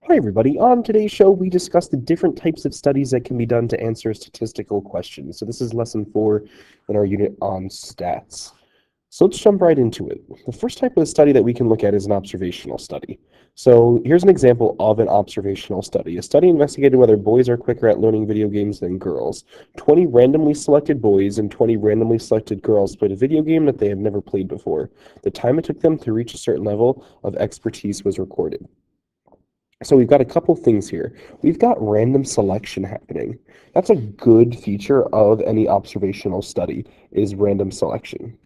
Hi everybody, on today's show we discuss the different types of studies that can be done to answer statistical questions. So this is lesson 4 in our unit on stats. So let's jump right into it. The first type of study that we can look at is an observational study. So here's an example of an observational study. A study investigated whether boys are quicker at learning video games than girls. 20 randomly selected boys and 20 randomly selected girls played a video game that they have never played before. The time it took them to reach a certain level of expertise was recorded. So we've got a couple things here. We've got random selection happening. That's a good feature of any observational study, is random selection.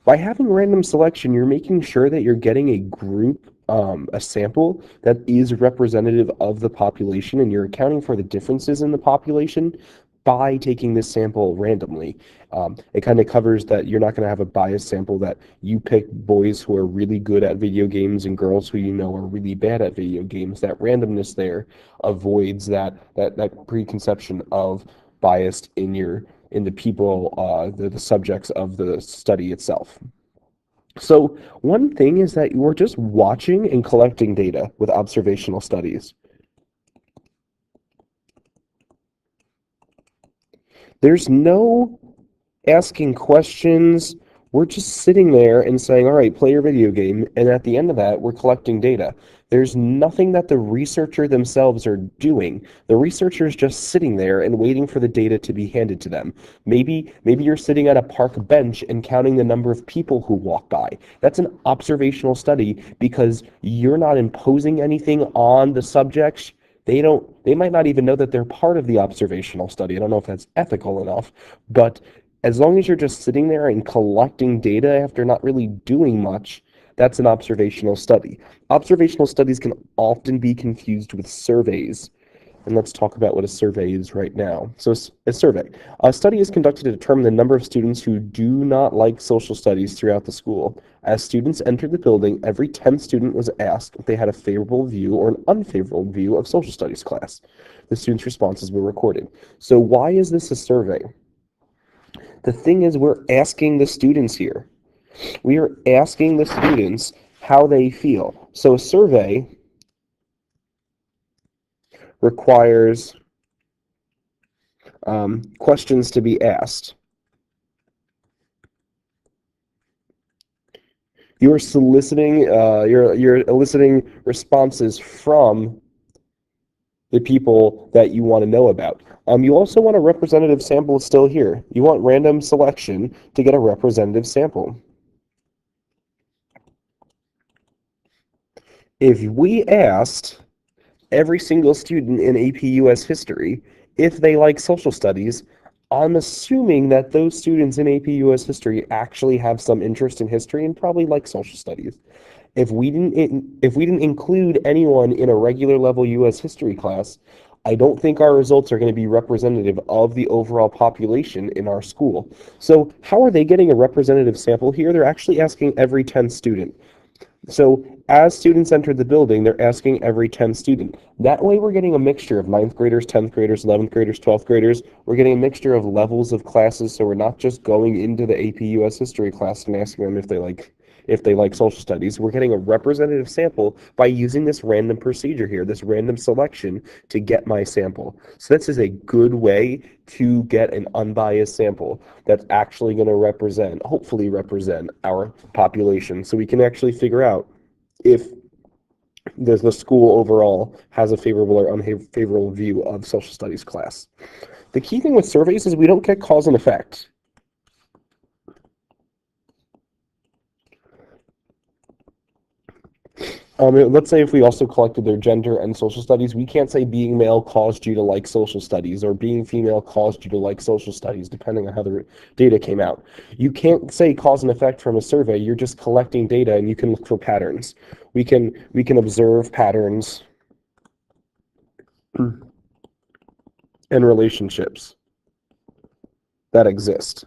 By having random selection, you're making sure that you're getting a group, a sample that is representative of the population, and you're accounting for the differences in the population by taking this sample randomly. It kind of covers that you're not going to have a biased sample that you pick boys who are really good at video games and girls who you know are really bad at video games. That randomness there avoids that preconception of biased in the people, the subjects of the study itself. So one thing is that you're just watching and collecting data with observational studies. There's no asking questions. We're just sitting there and saying, all right, play your video game. And at the end of that, we're collecting data. There's nothing that the researcher themselves are doing. The researcher is just sitting there and waiting for the data to be handed to them. Maybe you're sitting at a park bench and counting the number of people who walk by. That's an observational study because you're not imposing anything on the subjects. They might not even know that they're part of the observational study. I don't know if that's ethical enough, but as long as you're just sitting there and collecting data after not really doing much, that's an observational study. Observational studies can often be confused with surveys. And let's talk about what a survey is right now. So a survey. A study is conducted to determine the number of students who do not like social studies throughout the school. As students entered the building, every 10th student was asked if they had a favorable view or an unfavorable view of social studies class. The students' responses were recorded. So why is this a survey? The thing is, we're asking the students here. We are asking the students how they feel. So a survey requires questions to be asked. You're soliciting, you're eliciting responses from the people that you want to know about. You also want a representative sample still here. You want random selection to get a representative sample. If we asked every single student in AP US history if they like social studies, I'm assuming that those students in AP US history actually have some interest in history and probably like social studies. If we didn't include anyone in a regular level US history class, I don't think our results are going to be representative of the overall population in our school. So how are they getting a representative sample here? They're actually asking every 10th student. So as students enter the building, they're asking every 10th student. That way we're getting a mixture of 9th graders, 10th graders, 11th graders, 12th graders. We're getting a mixture of levels of classes, so we're not just going into the AP US history class and asking them if they like social studies. We're getting a representative sample by using this random procedure here, this random selection to get my sample. So this is a good way to get an unbiased sample that's actually going to hopefully represent our population, so we can actually figure out if the school overall has a favorable or unfavorable view of social studies class. The key thing with surveys is we don't get cause and effect. Let's say if we also collected their gender and social studies, we can't say being male caused you to like social studies or being female caused you to like social studies, depending on how the data came out. You can't say cause and effect from a survey. You're just collecting data, and you can look for patterns. We can observe patterns and relationships that exist.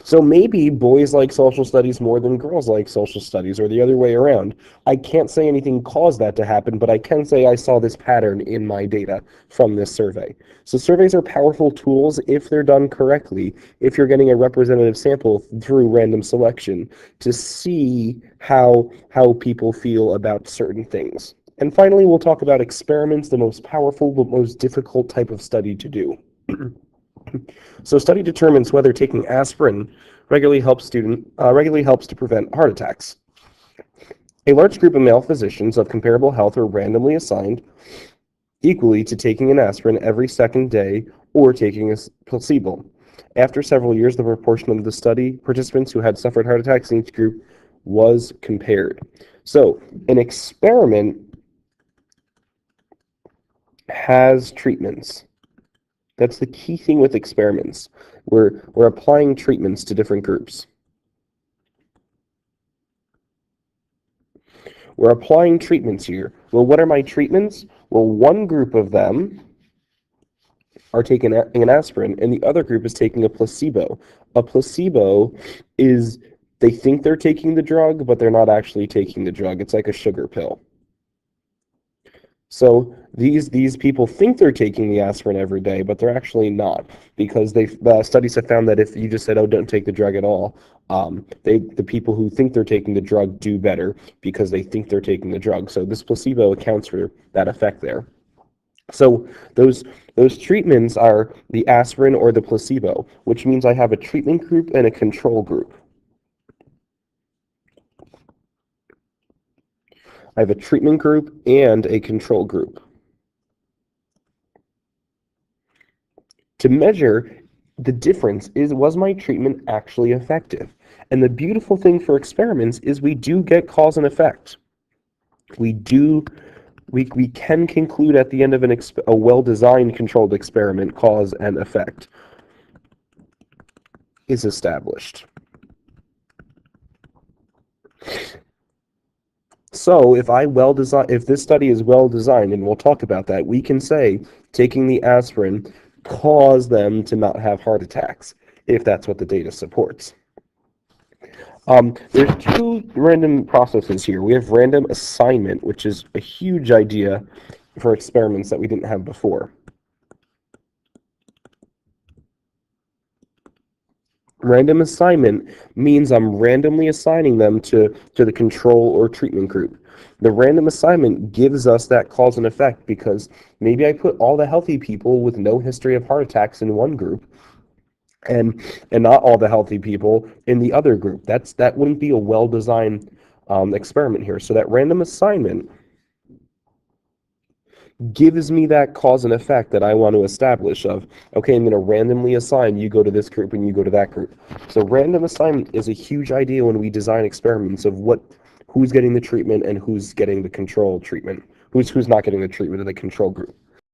So maybe boys like social studies more than girls like social studies, or the other way around. I can't say anything caused that to happen, but I can say I saw this pattern in my data from this survey. So surveys are powerful tools if they're done correctly, if you're getting a representative sample through random selection to see how people feel about certain things. And finally, we'll talk about experiments, the most powerful but most difficult type of study to do. So study determines whether taking aspirin regularly helps to prevent heart attacks. A large group of male physicians of comparable health are randomly assigned equally to taking an aspirin every second day or taking a placebo. After several years, the proportion of the study participants who had suffered heart attacks in each group was compared. So, an experiment has treatments. That's the key thing with experiments. We're applying treatments to different groups. We're applying treatments here. Well, what are my treatments? Well, one group of them are taking an aspirin, and the other group is taking a placebo. A placebo is they think they're taking the drug, but they're not actually taking the drug. It's like a sugar pill. So these people think they're taking the aspirin every day, but they're actually not, because the studies have found that if you just said, "Oh, don't take the drug at all," the people who think they're taking the drug do better because they think they're taking the drug. So this placebo accounts for that effect there. So those treatments are the aspirin or the placebo, which means I have a treatment group and a control group. I have a treatment group and a control group. To measure the difference is, was my treatment actually effective? And the beautiful thing for experiments is we do get cause and effect. We can conclude at the end of a well-designed controlled experiment, cause and effect is established. So if this study is well designed, and we'll talk about that, we can say taking the aspirin caused them to not have heart attacks, if that's what the data supports. There's two random processes here. We have random assignment, which is a huge idea for experiments that we didn't have before. Random assignment means I'm randomly assigning them to the control or treatment group. The random assignment gives us that cause and effect because maybe I put all the healthy people with no history of heart attacks in one group and not all the healthy people in the other group. That wouldn't be a well-designed experiment here. So that random assignment gives me that cause and effect that I want to establish of, okay, I'm going to randomly assign you go to this group and you go to that group. So random assignment is a huge idea when we design experiments of who's getting the treatment and who's getting the control treatment, who's not getting the treatment in the control group.